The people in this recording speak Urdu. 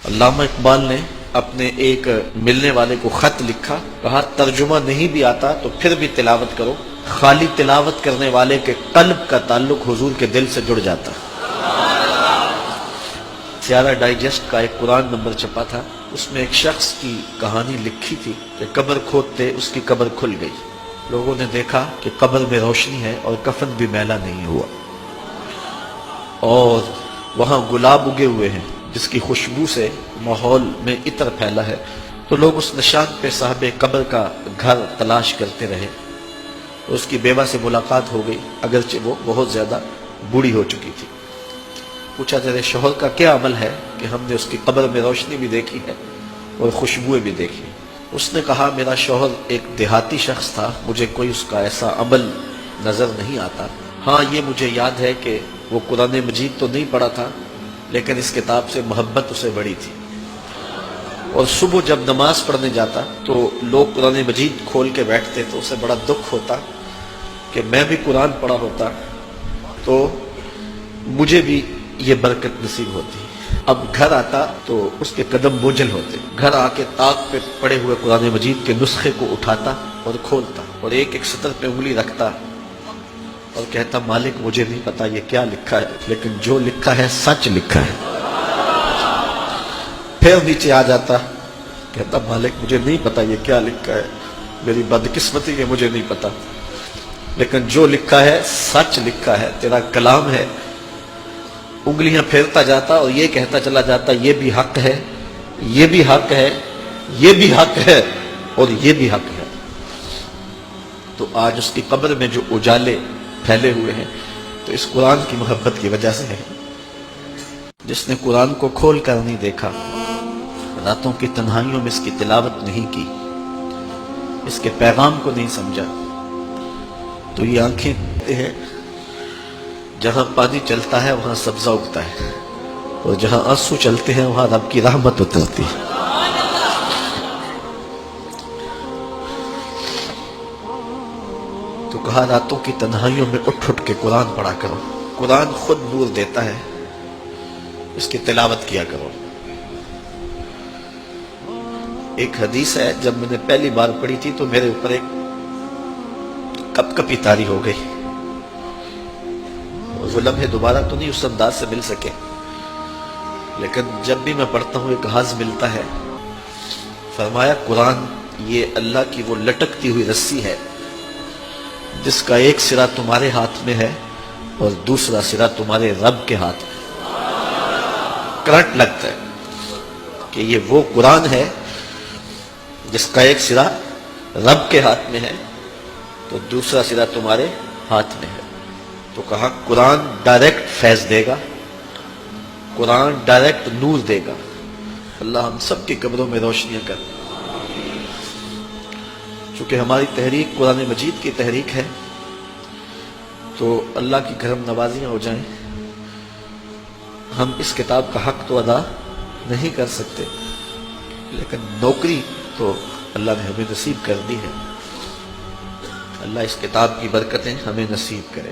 علامہ اقبال نے اپنے ایک ملنے والے کو خط لکھا، کہا ترجمہ نہیں بھی آتا تو پھر بھی تلاوت کرو، خالی تلاوت کرنے والے کے قلب کا تعلق حضور کے دل سے جڑ جاتا۔ سیارہ ڈائجسٹ کا ایک قرآن نمبر چھپا تھا، اس میں ایک شخص کی کہانی لکھی تھی کہ قبر کھودتے اس کی قبر کھل گئی، لوگوں نے دیکھا کہ قبر میں روشنی ہے اور کفن بھی میلا نہیں ہوا، اور وہاں گلاب اگے ہوئے ہیں جس کی خوشبو سے ماحول میں عطر پھیلا ہے، تو لوگ اس نشان پہ صاحب قبر کا گھر تلاش کرتے رہے۔ اس کی بیوہ سے ملاقات ہو گئی، اگرچہ وہ بہت زیادہ بوڑھی ہو چکی تھی۔ پوچھا تیرے شوہر کا کیا عمل ہے کہ ہم نے اس کی قبر میں روشنی بھی دیکھی ہے اور خوشبوئیں بھی دیکھی؟ اس نے کہا میرا شوہر ایک دیہاتی شخص تھا، مجھے کوئی اس کا ایسا عمل نظر نہیں آتا، ہاں یہ مجھے یاد ہے کہ وہ قرآن مجید تو نہیں پڑھا تھا لیکن اس کتاب سے محبت اسے بڑی تھی، اور صبح جب نماز پڑھنے جاتا تو لوگ قرآن مجید کھول کے بیٹھتے تو اسے بڑا دکھ ہوتا کہ میں بھی قرآن پڑھا ہوتا تو مجھے بھی یہ برکت نصیب ہوتی۔ اب گھر آتا تو اس کے قدم بوجھل ہوتے، گھر آ کے طاق پہ پڑے ہوئے قرآن مجید کے نسخے کو اٹھاتا اور کھولتا اور ایک ایک سطر پہ انگلی رکھتا اور کہتا مالک مجھے نہیں پتا یہ کیا لکھا ہے، لیکن جو لکھا ہے سچ لکھا ہے۔ پھر نیچے آ جاتا، کہتا مالک مجھے نہیں پتا یہ کیا لکھا ہے، میری بدقسمتی ہے مجھے نہیں پتا، لیکن جو لکھا ہے سچ لکھا ہے، تیرا کلام ہے۔ انگلیاں پھیرتا جاتا اور یہ کہتا چلا جاتا یہ بھی حق ہے، یہ بھی حق ہے، یہ بھی حق ہے اور یہ بھی حق ہے۔ تو آج اس کی قبر میں جو اجالے پھیلے ہوئے ہیں تو اس قرآن کی محبت کی وجہ سے ہے۔ جس نے قرآن کو کھول کر نہیں دیکھا، راتوں کی تنہائیوں میں اس کی تلاوت نہیں کی، اس کے پیغام کو نہیں سمجھا، تو یہ آنکھیں ہیں جہاں پانی چلتا ہے وہاں سبزہ اگتا ہے، اور جہاں آنسو چلتے ہیں وہاں رب کی رحمت اترتی ہے۔ تو کہا راتوں کی تنہائیوں میں اٹھ اٹھ کے قرآن پڑھا کرو، قرآن خود نور دیتا ہے، اس کی تلاوت کیا کرو۔ ایک حدیث ہے جب میں نے پہلی بار پڑھی تھی تو میرے اوپر ایک کپ کپی طاری ہو گئی، وہ لمحے دوبارہ تو نہیں اس انداز سے مل سکے، لیکن جب بھی میں پڑھتا ہوں ایک حظ ملتا ہے۔ فرمایا قرآن یہ اللہ کی وہ لٹکتی ہوئی رسی ہے جس کا ایک سرا تمہارے ہاتھ میں ہے اور دوسرا سرا تمہارے رب کے ہاتھ میں۔ کرنٹ لگتا ہے کہ یہ وہ قرآن ہے جس کا ایک سرا رب کے ہاتھ میں ہے تو دوسرا سرا تمہارے ہاتھ میں ہے۔ تو کہا قرآن ڈائریکٹ فیض دے گا، قرآن ڈائریکٹ نور دے گا۔ اللہ ہم سب کی قبروں میں روشنیاں کر۔ چونکہ ہماری تحریک قرآن مجید کی تحریک ہے تو اللہ کی کرم نوازیاں ہو جائیں۔ ہم اس کتاب کا حق تو ادا نہیں کر سکتے، لیکن نوکری تو اللہ نے ہمیں نصیب کر دی ہے۔ اللہ اس کتاب کی برکتیں ہمیں نصیب کرے۔